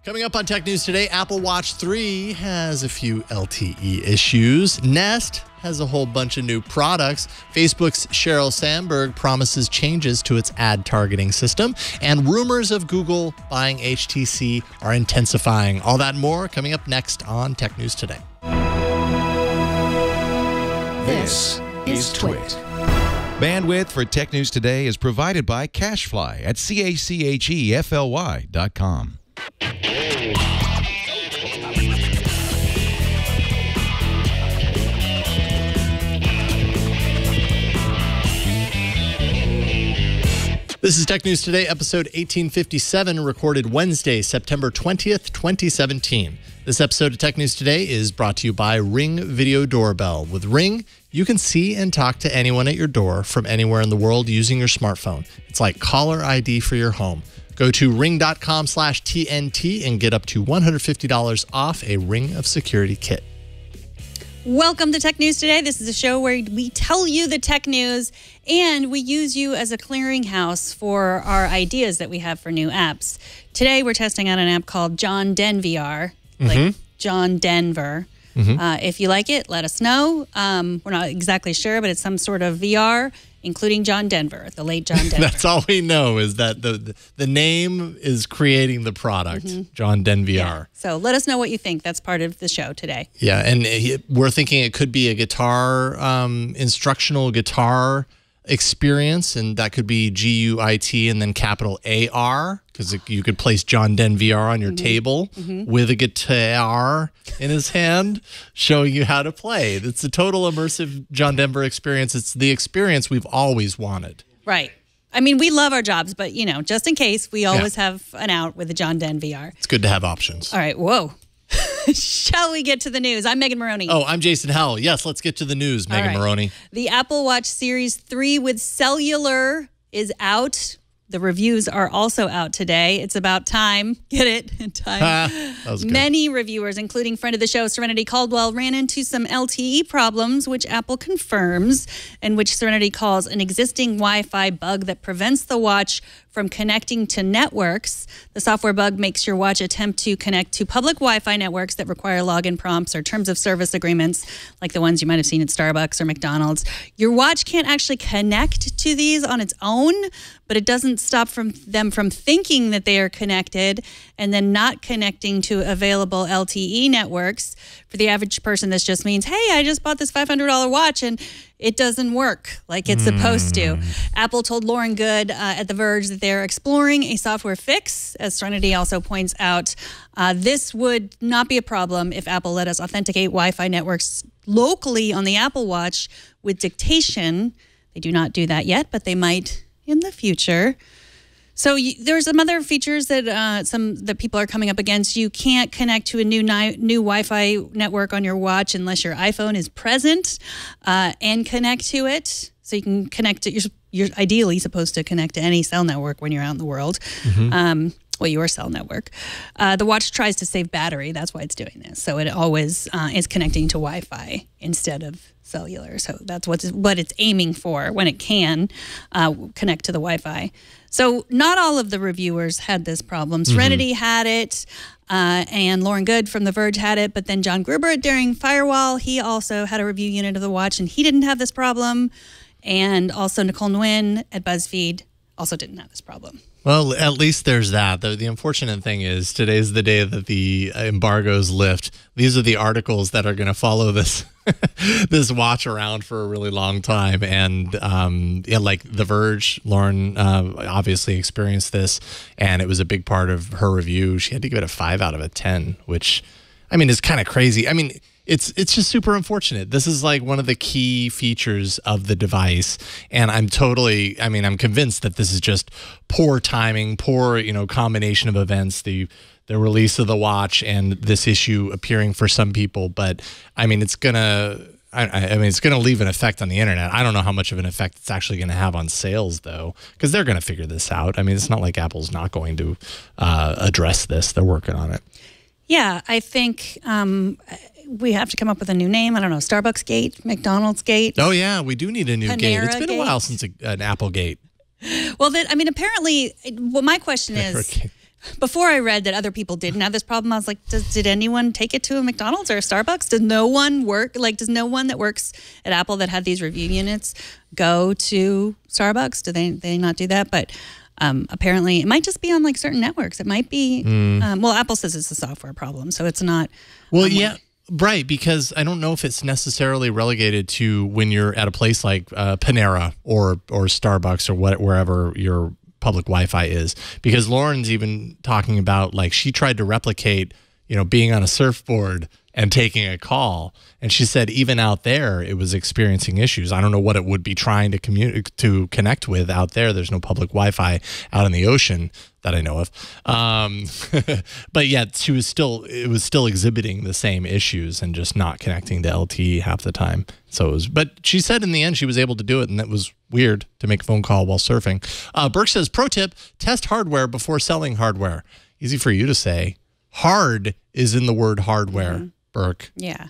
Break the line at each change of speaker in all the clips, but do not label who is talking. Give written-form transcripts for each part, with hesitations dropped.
Coming up on Tech News today, Apple Watch 3 has a few LTE issues. Nest has a whole bunch of new products. Facebook's Sheryl Sandberg promises changes to its ad targeting system. And rumors of Google buying HTC are intensifying. All that and more coming up next on Tech News today.
This is Twit. Bandwidth for Tech News Today is provided by CashFly at CACHEFLY.com.
This is Tech News Today, episode 1857, recorded Wednesday, September 20th, 2017. This episode of Tech News Today is brought to you by Ring Video Doorbell. With Ring, you can see and talk to anyone at your door from anywhere in the world using your smartphone. It's like caller ID for your home. Go to ring.com/TNT and get up to $150 off a Ring of Security kit.
Welcome to Tech News Today. This is a show where we tell you the tech news and we use you as a clearinghouse for our ideas that we have for new apps. Today we're testing out an app called John Den VR, like John Denver. If you like it, let us know. We're not exactly sure, but it's some sort of VR, including John Denver, the late John Denver.
That's all we know is that the name is creating the product, John Den VR.
Yeah. So let us know what you think. That's part of the show today.
Yeah, and we're thinking it could be a guitar, instructional guitar experience, and that could be GUIT and then capital AR, because you could place John Den VR on your table with a guitar in his hand, showing you how to play. It's a total immersive John Denver experience. It's the experience we've always wanted.
Right. I mean, we love our jobs, but, you know, just in case, we always have an out with the John Den VR.
It's good to have options.
All right. Whoa. Shall we get to the news? I'm Megan Maroney.
Oh, I'm Jason Howell. Yes, let's get to the news, Megan Maroney.
The Apple Watch Series 3 with cellular is out. The reviews are also out today. It's about time. Get it? Time.
That was good.
Many reviewers, including friend of the show, Serenity Caldwell, ran into some LTE problems, which Apple confirms, and which Serenity calls an existing Wi-Fi bug that prevents the watch from connecting to networks. The software bug makes your watch attempt to connect to public Wi-Fi networks that require login prompts or terms of service agreements, like the ones you might have seen at Starbucks or McDonald's. Your watch can't actually connect to these on its own, but it doesn't stop them from thinking that they are connected and then not connecting to available LTE networks. For the average person, this just means, hey, I just bought this $500 watch and it doesn't work like it's supposed to. Apple told Lauren Good at The Verge that they're exploring a software fix. As Serenity also points out, this would not be a problem if Apple let us authenticate Wi-Fi networks locally on the Apple Watch with dictation. They do not do that yet, but they might in the future. So there's some other features that that people are coming up against. You can't connect to a new Wi-Fi network on your watch unless your iPhone is present and connect to it. So you can connect to you're ideally supposed to connect to any cell network when you're out in the world. Well, your cell network. The watch tries to save battery. That's why it's doing this. So it always is connecting to Wi-Fi instead of cellular. So that's what it's aiming for when it can connect to the Wi-Fi. So not all of the reviewers had this problem. Serenity had it, and Lauren Good from The Verge had it, but then John Gruber at Daring Firewall, he also had a review unit of the watch, and he didn't have this problem. And also Nicole Nguyen at BuzzFeed also didn't have this problem.
Well, at least there's that. The unfortunate thing is today's the day that the embargoes lift. These are the articles that are going to follow this this watch around for a really long time. And like The Verge, Lauren obviously experienced this, and it was a big part of her review. She had to give it a 5 out of 10, which, I mean, is kind of crazy. I mean, it's just super unfortunate. This is like one of the key features of the device, and I'm convinced that this is just poor timing, poor, combination of events, the release of the watch and this issue appearing for some people. But I mean, it's gonna leave an effect on the internet. I don't know how much of an effect it's actually going to have on sales, though, because they're going to figure this out. I mean, it's not like Apple's not going to address this. They're working on it.
Yeah, I think we have to come up with a new name. I don't know, Starbucks Gate, McDonald's Gate.
Oh, yeah, we do need a new gate. It's been
Gate.
a while since an Apple Gate.
Well, apparently, my question is, before I read that other people didn't have this problem, I was like, did anyone take it to a McDonald's or a Starbucks? Does no one does no one that works at Apple that had these review units go to Starbucks? Do they not do that? But apparently it might just be on like certain networks. It might be, well, Apple says it's a software problem, so it's not.
Well, yeah. Right, because I don't know if it's necessarily relegated to when you're at a place like Panera or Starbucks or wherever your public Wi-Fi is. Because Lauren's even talking about, like, she tried to replicate, being on a surfboard and taking a call, and she said even out there it was experiencing issues. I don't know what it would be trying to connect with out there. There's no public Wi-Fi out in the ocean that I know of. But yet it was still exhibiting the same issues and just not connecting to LTE half the time. But she said in the end she was able to do it, and that was weird to make a phone call while surfing. Burke says, pro tip, test hardware before selling hardware. Easy for you to say. Hard is in the word hardware, Burke.
Yeah,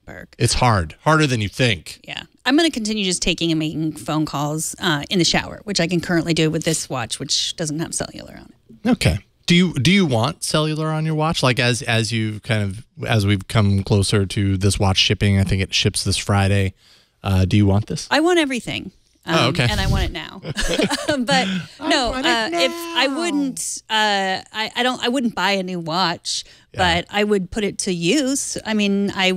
Burke.
It's hard. Harder than you think.
Yeah. I'm going to continue just taking and making phone calls in the shower, which I can currently do with this watch, which doesn't have cellular on it.
Okay. Do you want cellular on your watch? Like as we've come closer to this watch shipping, I think it ships this Friday. Do you want this?
I want everything.
Okay.
And I want it now. But no, if I wouldn't, I wouldn't buy a new watch, but I would put it to use. I mean, I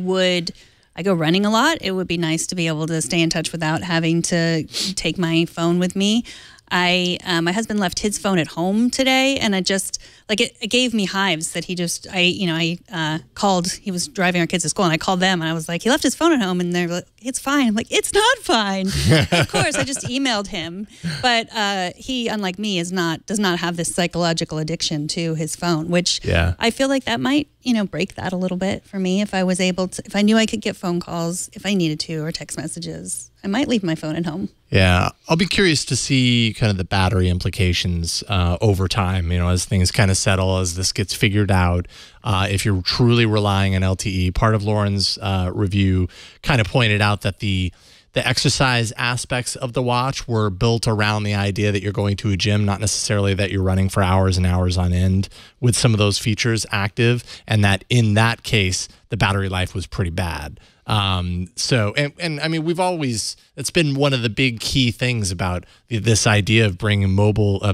go running a lot. It would be nice to be able to stay in touch without having to take my phone with me. My husband left his phone at home today, and it gave me hives that I called. He was driving our kids to school, and I called them, and I was like, he left his phone at home, and they're like, it's fine. I'm like, it's not fine. Of course, I just emailed him, but he, unlike me, does not have this psychological addiction to his phone, which I feel like that might break that a little bit for me. If I knew I could get phone calls if I needed to, or text messages, I might leave my phone at home.
Yeah, I'll be curious to see kind of the battery implications over time, as things kind of settle, as this gets figured out. If you're truly relying on LTE, part of Lauren's review kind of pointed out that the exercise aspects of the watch were built around the idea that you're going to a gym, not necessarily that you're running for hours and hours on end with some of those features active, and that in that case, the battery life was pretty bad. I mean, it's been one of the big key things about this idea of bringing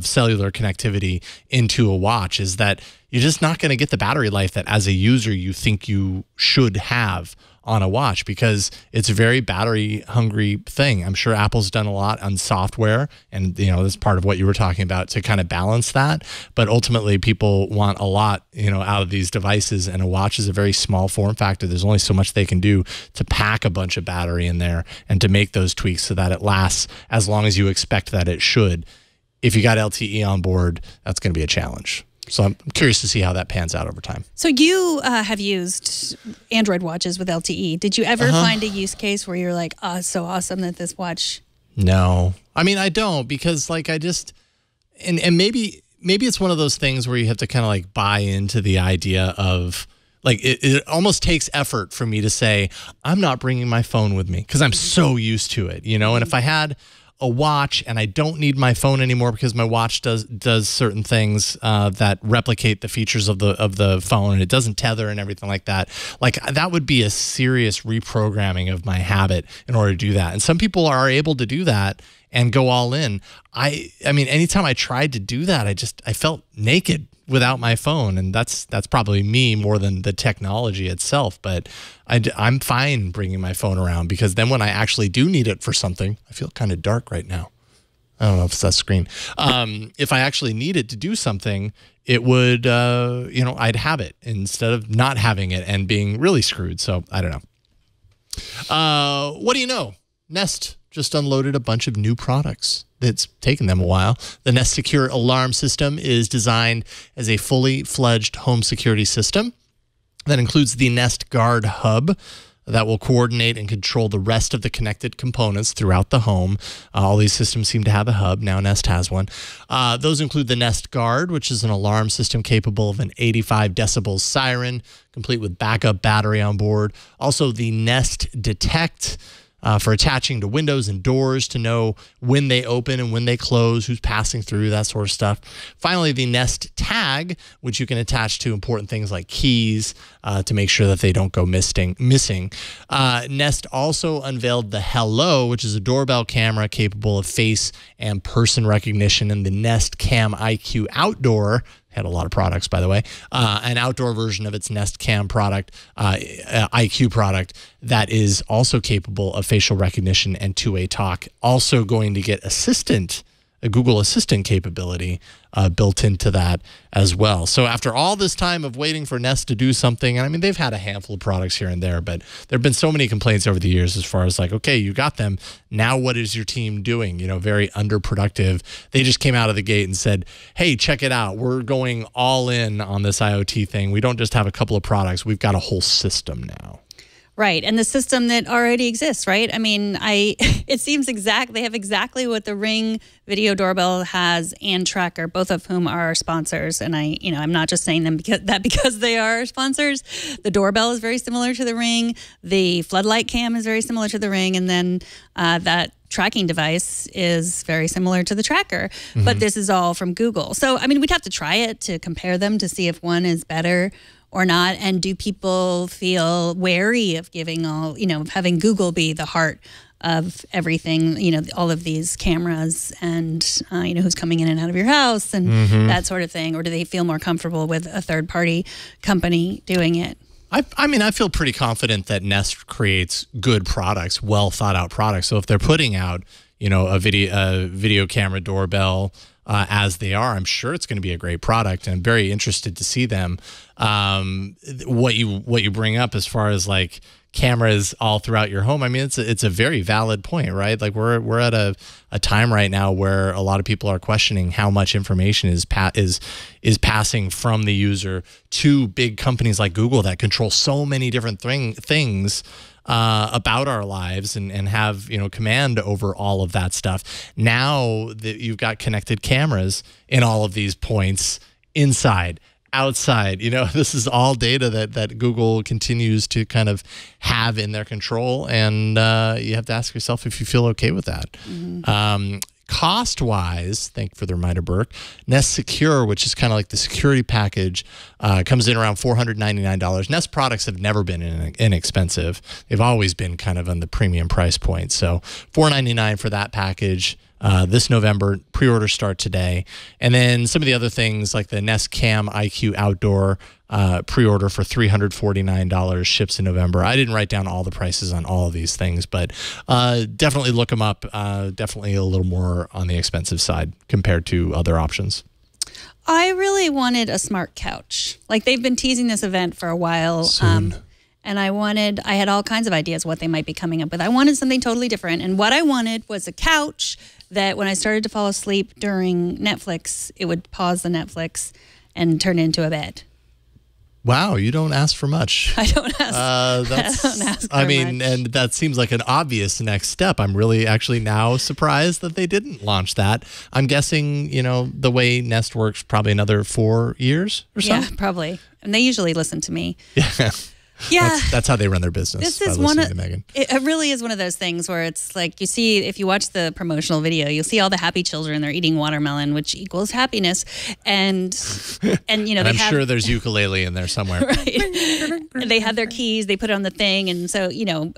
cellular connectivity into a watch is that you're just not going to get the battery life that as a user you think you should have on a watch, because it's a very battery hungry thing. I'm sure Apple's done a lot on software, and that's part of what you were talking about to kind of balance that. But ultimately people want a lot, out of these devices, and a watch is a very small form factor. There's only so much they can do to pack a bunch of battery in there and to make those tweaks so that it lasts as long as you expect that it should. If you got LTE on board, that's going to be a challenge. So I'm curious to see how that pans out over time.
So you have used Android watches with LTE. Did you ever find a use case where you're like, oh, it's so awesome that this watch?
No. I mean, I don't, because and maybe it's one of those things where you have to kind of buy into the idea of, it almost takes effort for me to say, I'm not bringing my phone with me because I'm so used to it, And if I had a watch and I don't need my phone anymore because my watch does certain things that replicate the features of the phone, and it doesn't tether and everything like that. That would be a serious reprogramming of my habit in order to do that. And some people are able to do that and go all in. I mean, anytime I tried to do that, I felt naked without my phone, and that's probably me more than the technology itself. But I'm fine bringing my phone around, because then when I actually do need it for something, I feel kind of dark right now. I don't know if it's that screen. If I actually need it to do something, it would, I'd have it instead of not having it and being really screwed. So I don't know. What do you know? Nest just unloaded a bunch of new products. It's taken them a while. The Nest Secure Alarm System is designed as a fully fledged home security system that includes the Nest Guard Hub that will coordinate and control the rest of the connected components throughout the home. All these systems seem to have a hub. Now Nest has one. Those include the Nest Guard, which is an alarm system capable of an 85 decibel siren, complete with backup battery on board. Also the Nest Detect, for attaching to windows and doors to know when they open and when they close, who's passing through, that sort of stuff. Finally, the Nest Tag, which you can attach to important things like keys to make sure that they don't go missing. Nest also unveiled the Hello, which is a doorbell camera capable of face and person recognition, and the Nest Cam IQ Outdoor. Had a lot of products, by the way. An outdoor version of its Nest Cam product, IQ product, that is also capable of facial recognition and two-way talk. Also going to get a Google Assistant capability built into that as well. So after all this time of waiting for Nest to do something, and I mean, they've had a handful of products here and there, but there have been so many complaints over the years as far as like, okay, you got them. Now what is your team doing? You know, very underproductive. They just came out of the gate and said, hey, check it out. We're going all in on this IoT thing. We don't just have a couple of products. We've got a whole system now.
Right, and the system that already exists, right? I mean, it seems they have exactly what the Ring video doorbell has and Tracker, both of whom are our sponsors. And I'm not just saying them because they are our sponsors. The doorbell is very similar to the Ring. The floodlight cam is very similar to the Ring, and then that tracking device is very similar to the Tracker. Mm-hmm. But this is all from Google. So, I mean, we'd have to try it to compare them to see if one is better or not. And do people feel wary of having Google be the heart of everything, all of these cameras and, who's coming in and out of your house and that sort of thing? Or do they feel more comfortable with a third-party company doing it?
I mean, I feel pretty confident that Nest creates good products, well thought out products. So if they're putting out, a video camera doorbell as they are, I'm sure it's going to be a great product, and I'm very interested to see them. What you bring up as far as like cameras all throughout your home, I mean, it's a very valid point, right? Like we're at a time right now where a lot of people are questioning how much information is passing from the user to big companies like Google that control so many different things about our lives and have command over all of that stuff. Now that you've got connected cameras in all of these points, inside, outside, this is all data that Google continues to kind of have in their control, and you have to ask yourself if you feel okay with that. Mm-hmm. Cost-wise, thank you for the reminder, Burke, Nest Secure, which is kind of like the security package, comes in around $499. Nest products have never been inexpensive. They've always been kind of on the premium price point. So $499 for that package. This November, pre-orders start today. And then some of the other things like the Nest Cam IQ Outdoor pre-order for $349 ships in November. I didn't write down all the prices on all of these things, but definitely look them up. Definitely a little more on the expensive side compared to other options.
I really wanted a smart couch. Like, they've been teasing this event for a while.
Soon.
And I had all kinds of ideas what they might be coming up with. I wanted something totally different. And what I wanted was a couch that when I started to fall asleep during Netflix, it would pause the Netflix and turn into a bed.
Wow, you don't ask for much.
I don't ask. I don't ask for much.
And that seems like an obvious next step. I'm really actually now surprised that they didn't launch that. I'm guessing, the way Nest works, probably another 4 years or so.
Yeah, probably. And they usually listen to me.
Yeah.
Yeah,
that's how they run their business.
This is one of Megan. It really is one of those things where it's like you see, if you watch the promotional video, you'll see all the happy children. They're eating watermelon, which equals happiness, and
and I'm sure there's ukulele in there somewhere.
Right. They have their keys. They put it on the thing, and so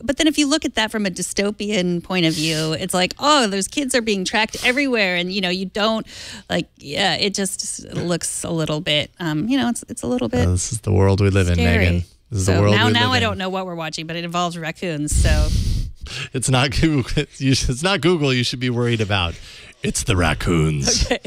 But then if you look at that from a dystopian point of view, it's like, oh, those kids are being tracked everywhere, and you don't like. Yeah, it just looks a little bit. It's a little bit.
This is the world we live in, Megan. This is the world we live in.
Now I don't know what we're watching, but it involves raccoons, so.
It's not Google. It's not Google you should be worried about. It's the raccoons. Okay.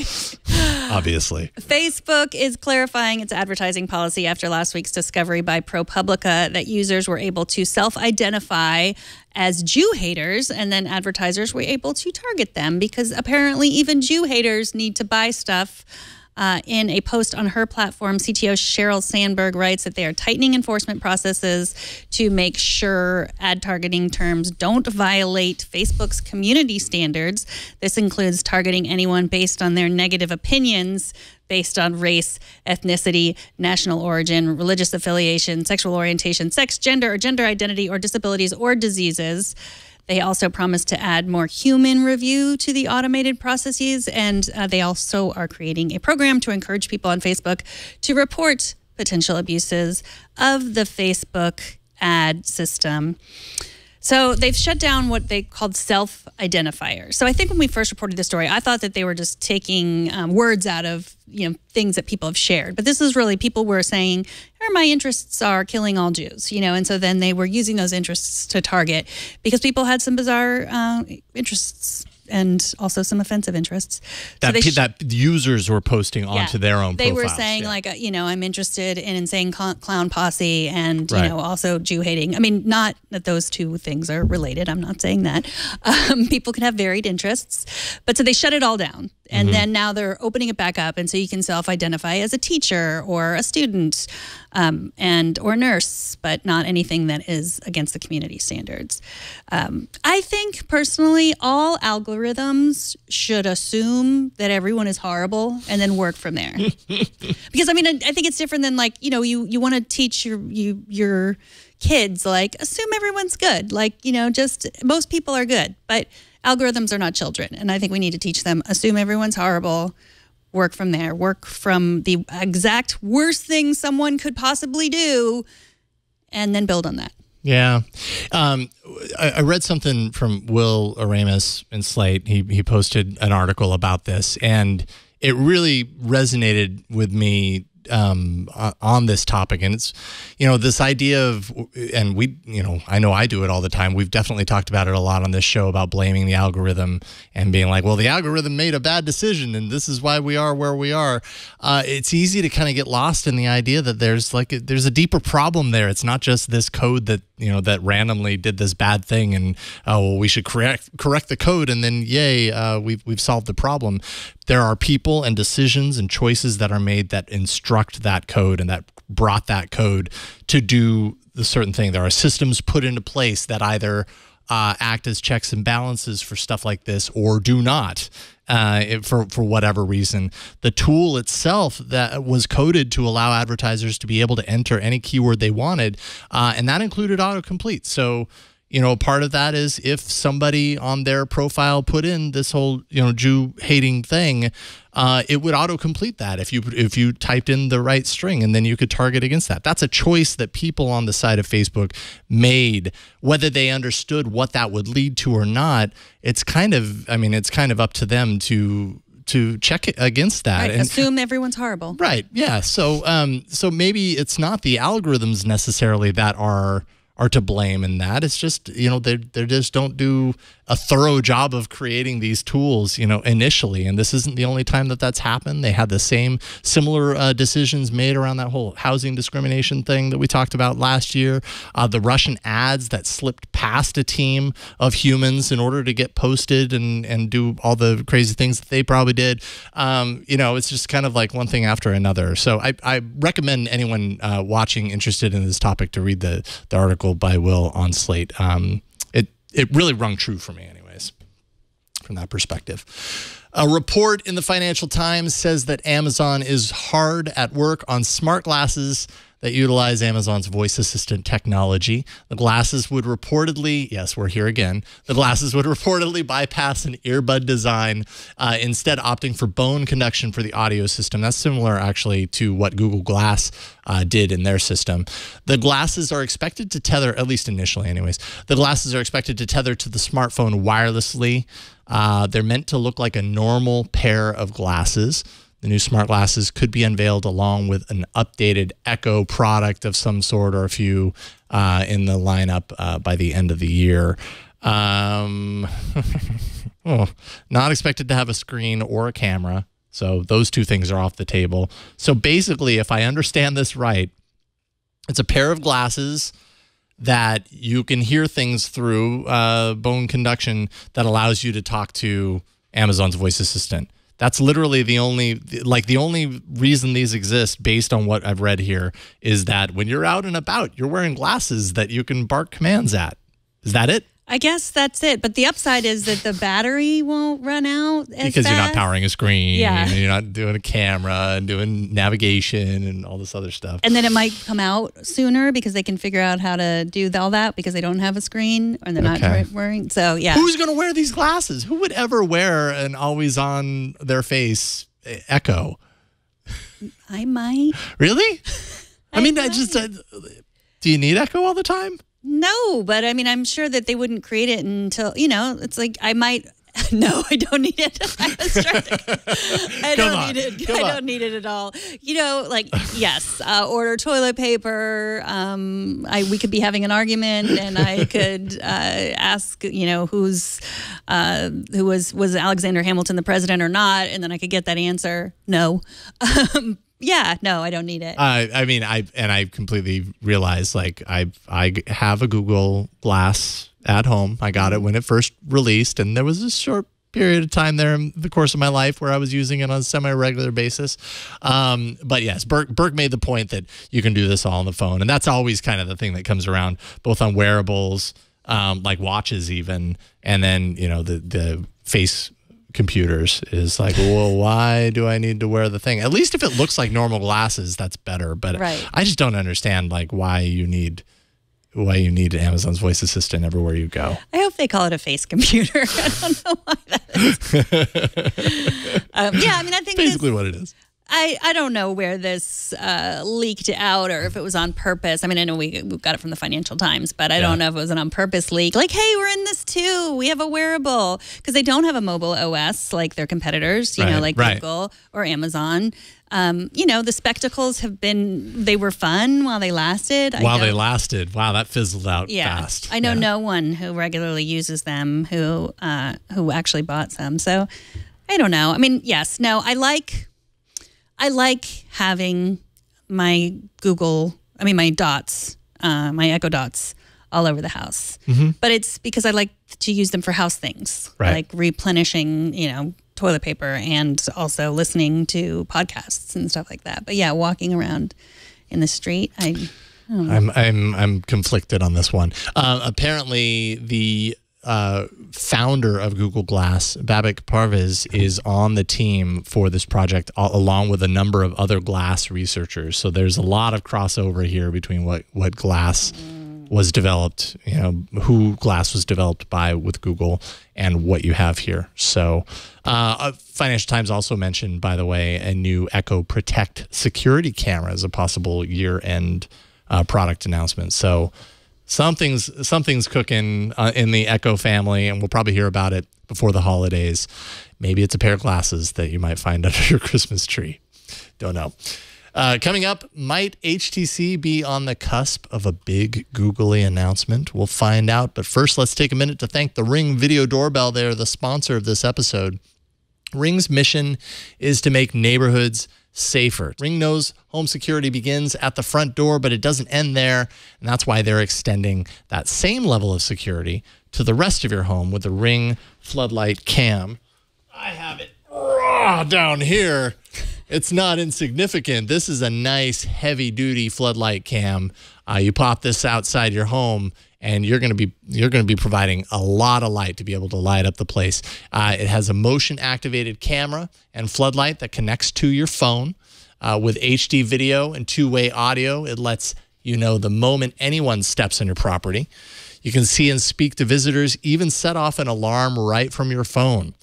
Obviously.
Facebook is clarifying its advertising policy after last week's discovery by ProPublica that users were able to self-identify as Jew haters, and then advertisers were able to target them because apparently even Jew haters need to buy stuff. In a post on her platform, CTO Sheryl Sandberg writes that they are tightening enforcement processes to make sure ad targeting terms don't violate Facebook's community standards. This includes targeting anyone based on their negative opinions based on race, ethnicity, national origin, religious affiliation, sexual orientation, sex, gender, or gender identity, or disabilities or diseases. They also promised to add more human review to the automated processes, and they also are creating a program to encourage people on Facebook to report potential abuses of the Facebook ad system. So they've shut down what they called self-identifiers. So I think when we first reported this story, I thought that they were just taking words out of things that people have shared. But this is really people were saying, my interests are killing all Jews, and so then they were using those interests to target because people had some bizarre interests and also some offensive interests.
That users were posting onto their own
They
profiles.
were saying I'm interested in Insane Clown Posse and,
Right.
also Jew hating. I mean, not that those two things are related. I'm not saying that. People can have varied interests. But so they shut it all down. And then now they're opening it back up. And so you can self-identify as a teacher or a student or nurse, but not anything that is against the community standards. I think personally, all algorithms should assume that everyone is horrible and then work from there. Because I think it's different than you want to teach your kids, assume everyone's good. Just most people are good, but algorithms are not children. And I think we need to teach them, assume everyone's horrible, work from there, work from the exact worst thing someone could possibly do, and then build on that.
Yeah. I read something from Will Aramis in Slate. He posted an article about this, and it really resonated with me on this topic. And it's, this idea of, and we, I know I do it all the time. We've definitely talked about it a lot on this show about blaming the algorithm and being like, well, the algorithm made a bad decision and this is why we are where we are. It's easy to kind of get lost in the idea that there's a deeper problem there. It's not just this code that, that randomly did this bad thing and, we should correct the code and then yay, we've solved the problem. There are people and decisions and choices that are made that instruct that code and that brought that code to do the certain thing. There are systems put into place that either act as checks and balances for stuff like this or do not for whatever reason. The tool itself that was coded to allow advertisers to be able to enter any keyword they wanted, and that included autocomplete. So, part of that is if somebody on their profile put in this whole, Jew hating thing, it would autocomplete that if you typed in the right string, and then you could target against that. That's a choice that people on the side of Facebook made. Whether they understood what that would lead to or not, it's kind of up to them to check it against that.
Right,
and
assume everyone's horrible. Right.
Yeah. So maybe it's not the algorithms necessarily that are to blame in that. It's just, they just don't do a thorough job of creating these tools, initially. And this isn't the only time that that's happened. They had the similar decisions made around that whole housing discrimination thing that we talked about last year. The Russian ads that slipped past a team of humans in order to get posted and do all the crazy things that they probably did. It's just kind of like one thing after another. So I recommend anyone watching interested in this topic to read the article by Will on Slate. It really rung true for me anyways, from that perspective. A report in the Financial Times says that Amazon is hard at work on smart glasses that utilize Amazon's voice assistant technology. The glasses would reportedly, yes, we're here again, the glasses would reportedly bypass an earbud design, instead opting for bone conduction for the audio system. That's similar actually to what Google Glass did in their system. The glasses are expected to tether, at least initially anyways, the glasses are expected to tether to the smartphone wirelessly. They're meant to look like a normal pair of glasses. The new smart glasses could be unveiled along with an updated Echo product of some sort or a few in the lineup by the end of the year. Not expected to have a screen or a camera. So those two things are off the table. So basically, if I understand this right, it's a pair of glasses that you can hear things through bone conduction that allows you to talk to Amazon's voice assistant. That's literally the only reason these exist, based on what I've read here, is that when you're out and about, you're wearing glasses that you can bark commands at. Is that it?
I guess that's it. But the upside is that the battery won't run out as
because
fast.
you're not powering a screen.
Yeah.
And you're not doing a camera and doing navigation and all this other stuff.
And then it might come out sooner because they can figure out how to do all that because they don't have a screen or they're not wearing. So, yeah.
Who's going to wear these glasses? Who would ever wear an always on their face Echo?
I might.
Really? I mean, I just, do you need Echo all the time?
No, but I mean, I'm sure that they wouldn't create it until, it's like I might. No, I don't need it. I was trying to, I don't need it. I don't need it at all. Yes, order toilet paper. We could be having an argument, and I could ask, who was Alexander Hamilton the president or not, and then I could get that answer. No. Yeah, no, I don't need it.
I completely realize, I have a Google Glass at home. I got it when it first released, and there was a short period of time there in the course of my life where I was using it on a semi-regular basis. But yes, Burke made the point that you can do this all on the phone, and that's always kind of the thing that comes around, both on wearables, like watches even, and then, the face computers is like, well, why do I need to wear the thing? At least if it looks like normal glasses, that's better. But I just don't understand why you need Amazon's voice assistant everywhere you go.
I hope they call it a face computer. I don't know why that is. I think
basically what it is.
I don't know where this leaked out or if it was on purpose. I mean, I know we got it from the Financial Times, but I don't know if it was an on purpose leak. Hey, we're in this too. We have a wearable. Because they don't have a mobile OS like their competitors, Google or Amazon. The spectacles they were fun while they lasted.
Wow, that fizzled out fast.
I know no one who regularly uses them who actually bought some. So I don't know. I mean, yes, no, I like having my my dots, my Echo Dots all over the house. Mm-hmm. But it's because I like to use them for house things, like replenishing, toilet paper and also listening to podcasts and stuff like that. But yeah, walking around in the street,
I'm conflicted on this one. Apparently, the founder of Google Glass, Babak Parviz, is on the team for this project, along with a number of other glass researchers. So there's a lot of crossover here between what glass was developed, who glass was developed by with Google, and what you have here. So Financial Times also mentioned, by the way, a new Echo Protect security camera as a possible year-end product announcement. So something's cooking in the Echo family, and we'll probably hear about it before the holidays. Maybe it's a pair of glasses that you might find under your Christmas tree. Don't know. Coming up, might HTC be on the cusp of a big googly announcement? We'll find out. But first, let's take a minute to thank the Ring Video Doorbell. They're the sponsor of this episode. Ring's mission is to make neighborhoods safer. Ring knows home security begins at the front door, but it doesn't end there. And that's why they're extending that same level of security to the rest of your home with the Ring Floodlight Cam. I have it down here. It's not insignificant. This is a nice heavy-duty floodlight cam. You pop this outside your home, and you're going to be providing a lot of light to be able to light up the place. It has a motion-activated camera and floodlight that connects to your phone with HD video and two-way audio. It lets you know the moment anyone steps on your property. You can see and speak to visitors, even set off an alarm right from your phone.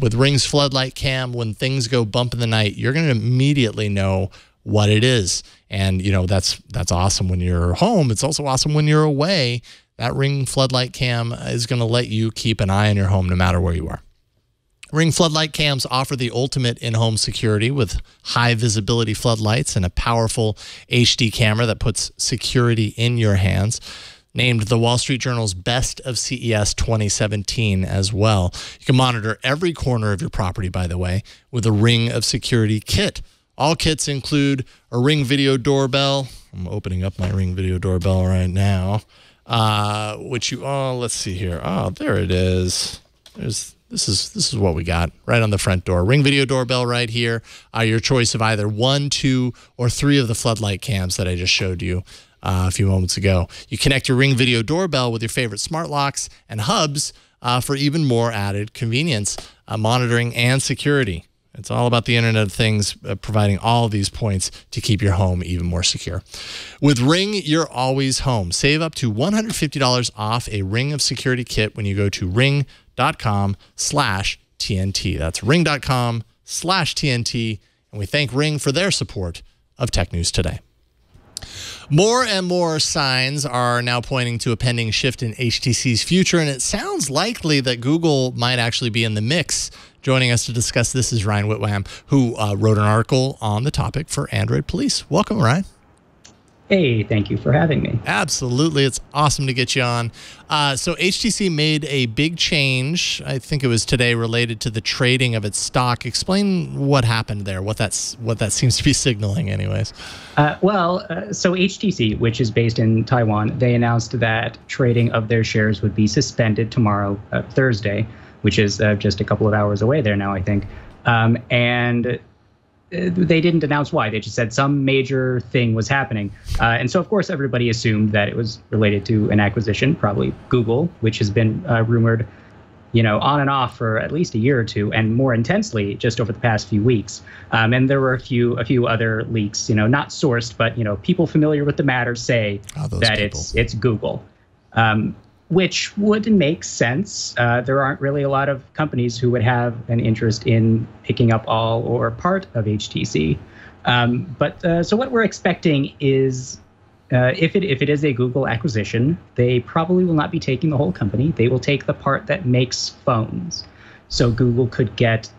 With Ring's Floodlight Cam, when things go bump in the night, you're going to immediately know what it is. And, that's awesome when you're home. It's also awesome when you're away. That Ring Floodlight Cam is going to let you keep an eye on your home no matter where you are. Ring Floodlight Cams offer the ultimate in-home security with high visibility floodlights and a powerful HD camera that puts security in your hands. Named the Wall Street Journal's Best of CES 2017 as well. You can monitor every corner of your property, by the way, with a Ring of Security kit. All kits include a Ring Video Doorbell. I'm opening up my Ring Video Doorbell right now. Let's see here. Oh, there it is. this is what we got right on the front door. Ring Video Doorbell right here. Your choice of either 1, 2, or 3 of the floodlight cams that I just showed you a few moments ago. You connect your Ring Video Doorbell with your favorite smart locks and hubs for even more added convenience, monitoring, and security. It's all about the Internet of Things, providing all of these points to keep your home even more secure. With Ring, you're always home. Save up to $150 off a Ring of Security kit when you go to ring.com/TNT. That's ring.com/TNT. And we thank Ring for their support of Tech News Today. More and more signs are now pointing to a pending shift in HTC's future, and it sounds likely that Google might actually be in the mix. Joining us to discuss this is Ryan Whitwam, who wrote an article on the topic for Android Police. Welcome, Ryan.
Hey, thank you for having me.
Absolutely. It's awesome to get you on. So HTC made a big change, I think it was today, related to the trading of its stock. Explain what happened there, what that seems to be signaling anyways.
So HTC, which is based in Taiwan, they announced that trading of their shares would be suspended tomorrow, Thursday, which is just a couple of hours away there now, I think. And they didn't announce why. They just said some major thing was happening. And so, of course, everybody assumed that it was related to an acquisition, probably Google, which has been rumored, on and off for at least a year or two, and more intensely just over the past few weeks. And there were a few other leaks, not sourced, but, people familiar with the matter say that it's Google. Which would make sense. There aren't really a lot of companies who would have an interest in picking up all or part of HTC. So what we're expecting is, if it is a Google acquisition, they probably will not be taking the whole company. They will take the part that makes phones. So Google could get,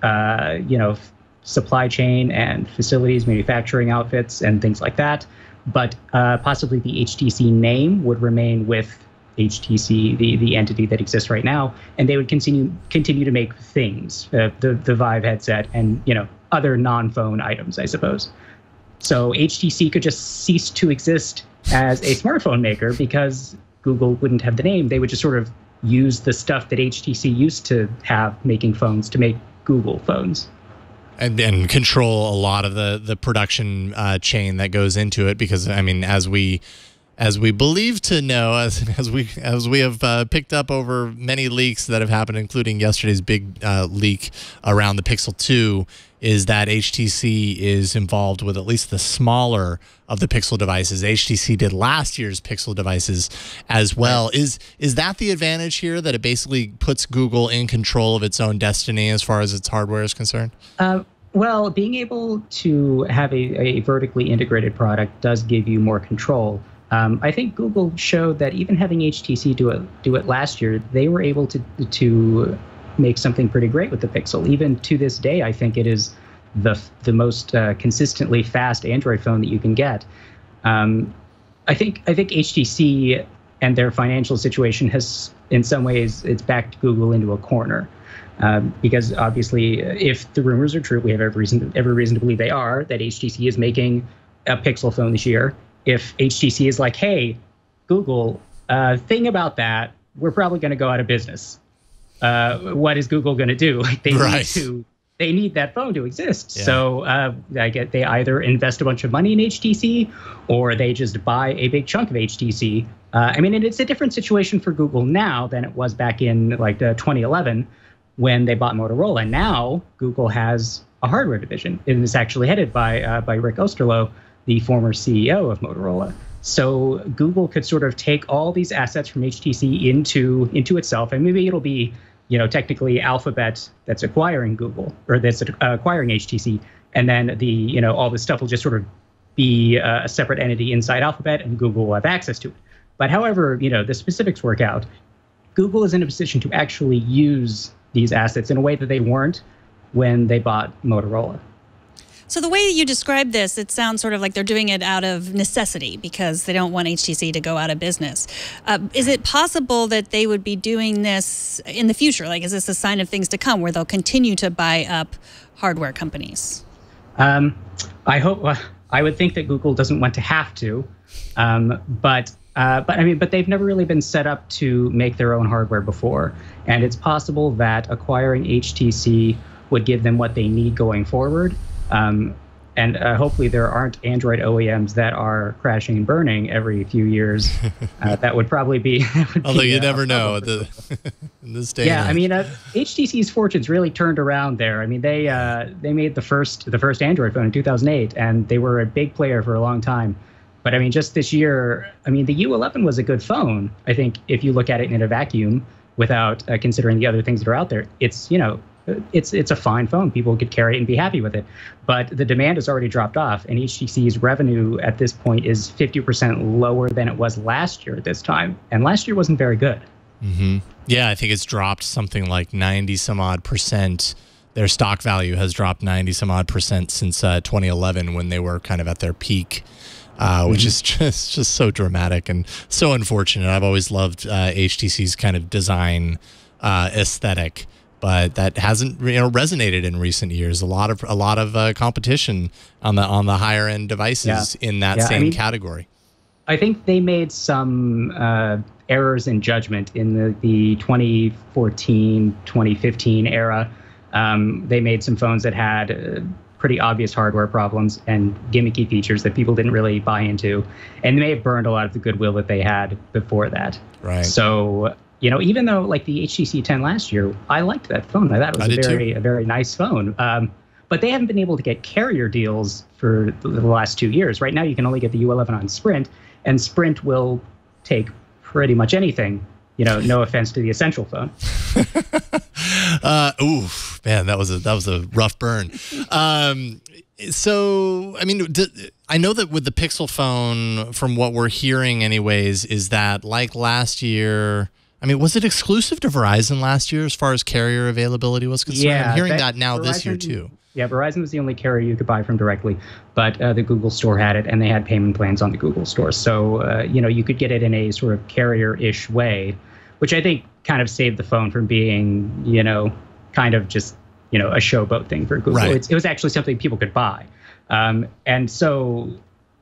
supply chain and facilities, manufacturing outfits, and things like that. But possibly the HTC name would remain with HTC, the entity that exists right now, and they would continue to make things, the Vive headset, and other non-phone items, I suppose. So HTC could just cease to exist as a smartphone maker because Google wouldn't have the name. They would just sort of use the stuff that HTC used to have making phones to make Google phones.
And control a lot of the production chain that goes into it, because as we believe to know, as we have picked up over many leaks that have happened, including yesterday's big leak around the Pixel 2, is that HTC is involved with at least the smaller of the Pixel devices. HTC did last year's Pixel devices as well. Is that the advantage here, that it basically puts Google in control of its own destiny as far as its hardware is concerned?
Well, being able to have a vertically integrated product does give you more control. I think Google showed that even having HTC do it last year, they were able to make something pretty great with the Pixel. Even to this day, I think it is the most consistently fast Android phone that you can get. I think HTC and their financial situation has, in some ways, it's backed Google into a corner. Because obviously, if the rumors are true, we have every reason to believe they are, that HTC is making a Pixel phone this year. If HTC is like, hey, Google, thing about that, we're probably going to go out of business. What is Google going to do? They need that phone to exist. Yeah. So they either invest a bunch of money in HTC, or they just buy a big chunk of HTC. And it's a different situation for Google now than it was back in 2011 when they bought Motorola. Now Google has a hardware division, and it's actually headed by Rick Osterloh, the former CEO of Motorola. So Google could sort of take all these assets from HTC into itself, and maybe it'll be, technically Alphabet that's acquiring Google, or that's acquiring HTC, and then all this stuff will just sort of be a separate entity inside Alphabet, and Google will have access to it. But however, the specifics work out, Google is in a position to actually use these assets in a way that they weren't when they bought Motorola.
So the way you describe this, it sounds sort of like they're doing it out of necessity because they don't want HTC to go out of business. Is it possible that they would be doing this in the future? Is this a sign of things to come where they'll continue to buy up hardware companies?
I would think that Google doesn't want to have to, but But they've never really been set up to make their own hardware before. And it's possible that acquiring HTC would give them what they need going forward. And hopefully there aren't Android OEMs that are crashing and burning every few years. That would probably be.
Although you never know in this day.
Yeah, I mean, HTC's fortunes really turned around there. I mean, they made the first Android phone in 2008, and they were a big player for a long time. But I mean, just this year, I mean, the U11 was a good phone. I think if you look at it in a vacuum, without considering the other things that are out there, it's a fine phone. People could carry it and be happy with it. But the demand has already dropped off, and HTC's revenue at this point is 50% lower than it was last year at this time. And last year wasn't very good.
Mm-hmm. Yeah, I think it's dropped something like 90 some odd percent. Their stock value has dropped 90 some odd percent since 2011, when they were kind of at their peak. Which is just so dramatic and so unfortunate. I've always loved HTC's kind of design aesthetic, but that hasn't resonated in recent years. A lot of competition on the higher end devices in that same category.
I think they made some errors in judgment in the 2014, 2015 era. They made some phones that had pretty obvious hardware problems and gimmicky features that people didn't really buy into, and they may have burned a lot of the goodwill that they had before that.
Right.
So, even though like the HTC 10 last year, I liked that phone. I thought it was a very nice phone. But they haven't been able to get carrier deals for the last 2 years. Right now, you can only get the U11 on Sprint, and Sprint will take pretty much anything. No offense to the Essential phone.
Oof, man, that was a rough burn. So, I mean, I know that with the Pixel phone, from what we're hearing anyways, is that like last year, I mean, was it exclusive to Verizon last year as far as carrier availability was concerned?
Yeah,
I'm hearing that now this year too.
Yeah, Verizon was the only carrier you could buy from directly, but the Google Store had it, and they had payment plans on the Google Store. So, you could get it in a sort of carrier-ish way, which I think kind of saved the phone from being, kind of just, a showboat thing for Google.
Right.
It was actually something people could buy. And so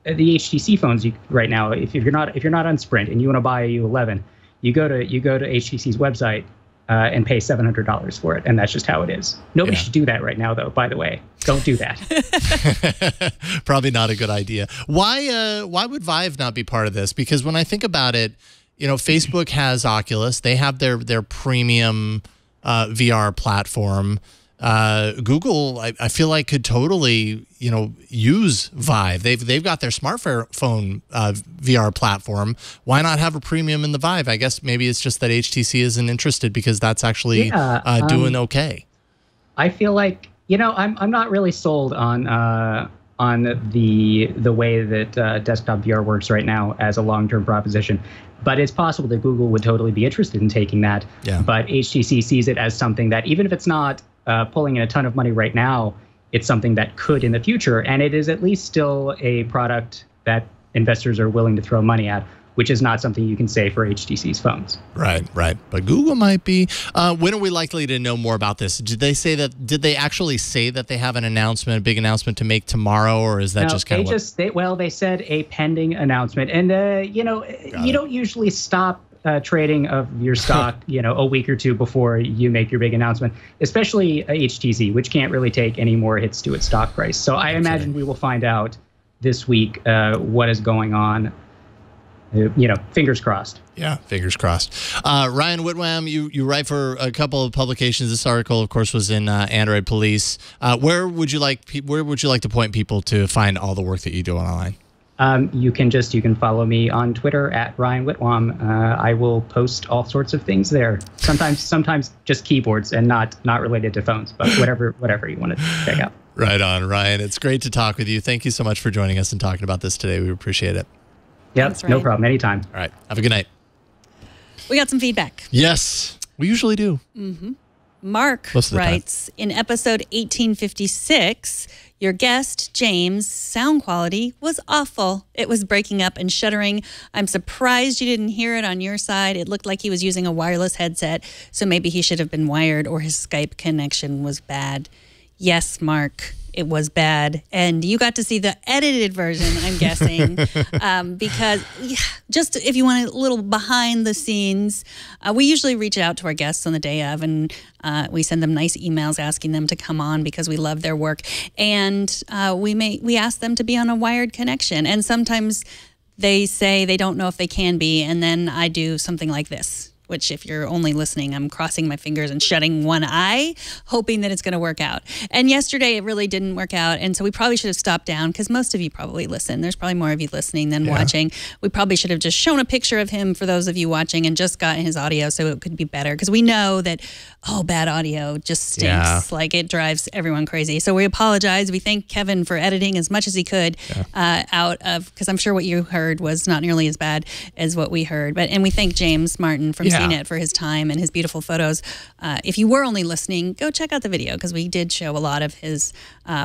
the HTC phones right now, if you're not on Sprint and you want to buy a U11, you go to HTC's website and pay $700 for it, and that's just how it is. Nobody should do that right now, though. By the way, don't do that.
Probably not a good idea. Why would Vive not be part of this? Because when I think about it, Facebook has Oculus. They have their premium VR platform. Google, I feel like, could totally, use Vive. They've got their smartphone VR platform. Why not have a premium in the Vive? I guess maybe it's just that HTC isn't interested because that's actually doing okay.
I feel like, I'm not really sold on the way that desktop VR works right now as a long-term proposition. But it's possible that Google would totally be interested in taking that.
Yeah.
But HTC sees it as something that, even if it's not pulling in a ton of money right now, it's something that could in the future. And it is at least still a product that investors are willing to throw money at, which is not something you can say for HTC's phones.
Right. But Google might be. When are we likely to know more about this? Did they actually say that they have a big announcement to make tomorrow, or is that just kind of
they said a pending announcement. And, you don't usually stop trading of your stock, a week or two before you make your big announcement, especially HTC, which can't really take any more hits to its stock price. So I imagine we will find out this week what is going on. Fingers crossed.
Yeah, fingers crossed. Ryan Whitwam, you write for a couple of publications. This article, of course, was in Android Police. Where would you like to point people to find all the work that you do online?
You can follow me on Twitter at Ryan Whitwam. I will post all sorts of things there. Sometimes just keyboards and not related to phones, but whatever you want to check out.
Right on, Ryan. It's great to talk with you. Thank you so much for joining us and talking about this today. We appreciate it.
Yep, no problem. Anytime.
All right. Have a good night.
We got some feedback.
Yes, we usually do.
Mm-hmm. Mark writes, in episode 1856, your guest, James' sound quality was awful. It was breaking up and shuddering. I'm surprised you didn't hear it on your side. It looked like he was using a wireless headset, so maybe he should have been wired or his Skype connection was bad. Yes, Mark. it was bad. And you got to see the edited version, I'm guessing, because just if you want a little behind the scenes, we usually reach out to our guests on the day of, and we send them nice emails asking them to come on because we love their work. And we ask them to be on a wired connection. And sometimes they say they don't know if they can be, and then I do something like this, which if you're only listening, I'm crossing my fingers and shutting one eye, hoping that it's going to work out. And yesterday it really didn't work out, and so we probably should have stopped down because most of you probably listen. There's probably more of you listening than watching. We probably should have just shown a picture of him for those of you watching and just gotten his audio so it could be better, because we know that, bad audio just stinks.
Yeah.
Like, it drives everyone crazy. So we apologize. We thank Kevin for editing as much as he could out of, because I'm sure what you heard was not nearly as bad as what we heard. And we thank James Martin from CNET for his time and his beautiful photos. If you were only listening, go check out the video, because we did show a lot of his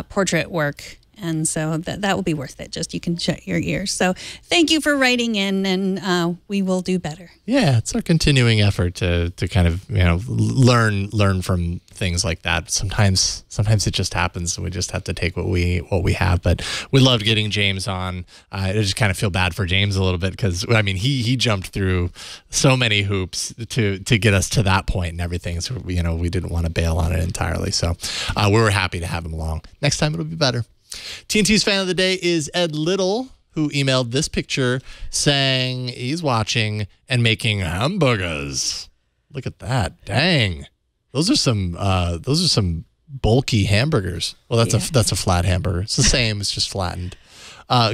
portrait work. And so that will be worth it. Just you can shut your ears. So thank you for writing in, and we will do better.
Yeah, it's our continuing effort to kind of learn from things like that. Sometimes it just happens, and we just have to take what we have. But we loved getting James on. I just kind of feel bad for James a little bit, because I mean he jumped through so many hoops to get us to that point and everything. So we didn't want to bail on it entirely. So we were happy to have him along. Next time it'll be better. TNT's fan of the day is Ed Little, who emailed this picture saying he's watching and making hamburgers. Look at that. Dang. Those are some bulky hamburgers. Well, that's a flat hamburger. It's the same, it's just flattened.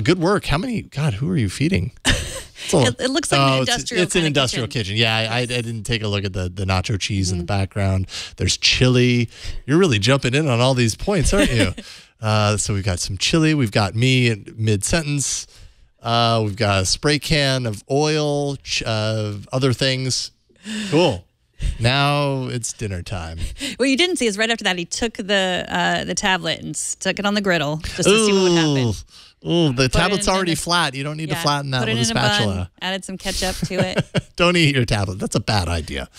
Good work. Who are you feeding?
It looks like an industrial
It's an industrial kitchen. Yeah, I didn't take a look at the nacho cheese in the background. There's chili. You're really jumping in on all these points, aren't you? So we've got some chili. We've got me in mid-sentence. We've got a spray can of oil, other things. Cool. Now it's dinner time.
What you didn't see is right after that, he took the tablet and stuck it on the griddle just to see what would happen.
Ooh, the tablet's already flat. You don't need to flatten that with a spatula.
Bun, added some ketchup to it.
Don't eat your tablet. That's a bad idea.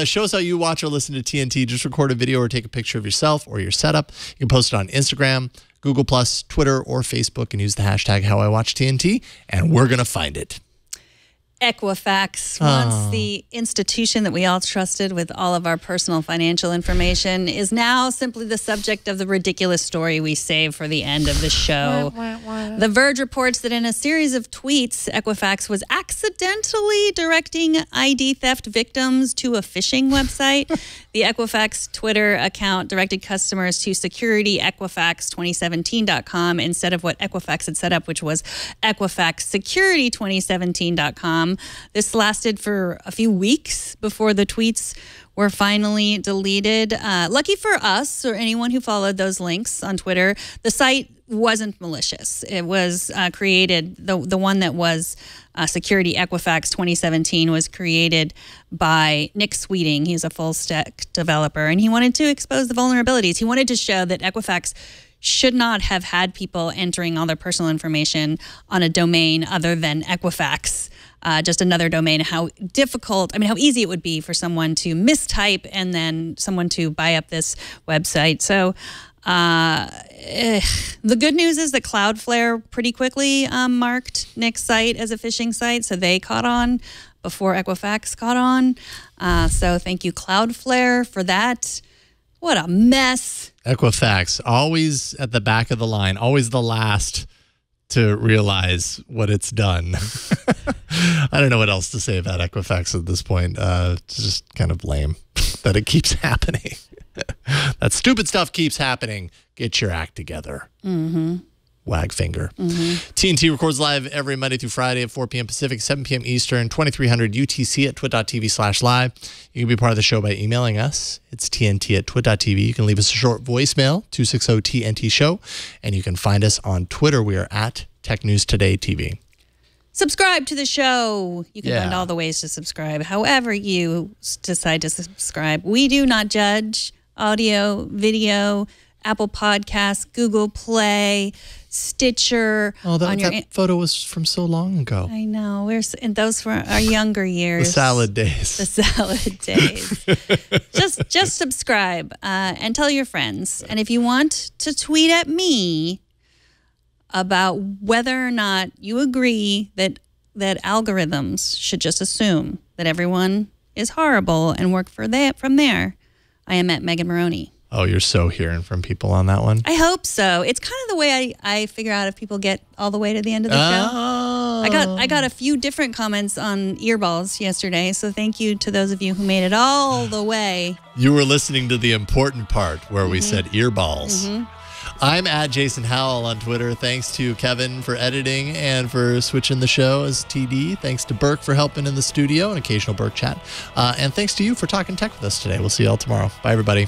Show us how you watch or listen to TNT. Just record a video or take a picture of yourself or your setup. You can post it on Instagram, Google+, Twitter, or Facebook, and use the hashtag HowIWatchTNT, and we're going to find it.
Equifax, once the institution that we all trusted with all of our personal financial information, is now simply the subject of the ridiculous story we save for the end of the show. The Verge reports that in a series of tweets, Equifax was accidentally directing ID theft victims to a phishing website. The Equifax Twitter account directed customers to securityequifax2017.com instead of what Equifax had set up, which was equifaxsecurity2017.com. This lasted for a few weeks before the tweets were finally deleted. Lucky for us, or anyone who followed those links on Twitter, the site wasn't malicious. It was created, the one that was Security Equifax 2017 was created by Nick Sweeting. He's a full stack developer, and he wanted to expose the vulnerabilities. He wanted to show that Equifax should not have had people entering all their personal information on a domain other than Equifax. Just another domain, how easy it would be for someone to mistype and then someone to buy up this website. So the good news is that Cloudflare pretty quickly marked Nick's site as a phishing site, so they caught on before Equifax caught on. So thank you, Cloudflare, for that. What a mess.
Equifax, always at the back of the line, always the last to realize what it's done. I don't know what else to say about Equifax at this point. It's just kind of lame that it keeps happening. That stupid stuff keeps happening. Get your act together. Wag finger. TNT records live every Monday through Friday at 4 p.m. Pacific, 7 p.m. Eastern, 2300 UTC at twit.tv/live. You can be part of the show by emailing us. It's TNT@twit.tv. You can leave us a short voicemail, 260-TNT-SHOW. And you can find us on Twitter. We are at Tech News Today TV.
Subscribe to the show. You can find all the ways to subscribe. However you decide to subscribe. We do not judge audio, video, Apple Podcasts, Google Play, Stitcher.
Oh, that photo was from so long ago.
I know. And those were our younger years.
The salad days.
The salad days. Just subscribe and tell your friends. And if you want to tweet at me about whether or not you agree that algorithms should just assume that everyone is horrible and work from there, I am at Megan Maroney.
Oh, you're so hearing from people on that one?
I hope so. It's kind of the way I figure out if people get all the way to the end of the show. I got a few different comments on earballs yesterday, so thank you to those of you who made it all the way.
You were listening to the important part where we said earballs. I'm at Jason Howell on Twitter. Thanks to Kevin for editing and for switching the show as TD. Thanks to Burke for helping in the studio and occasional Burke chat. And thanks to you for talking tech with us today. We'll see you all tomorrow. Bye, everybody.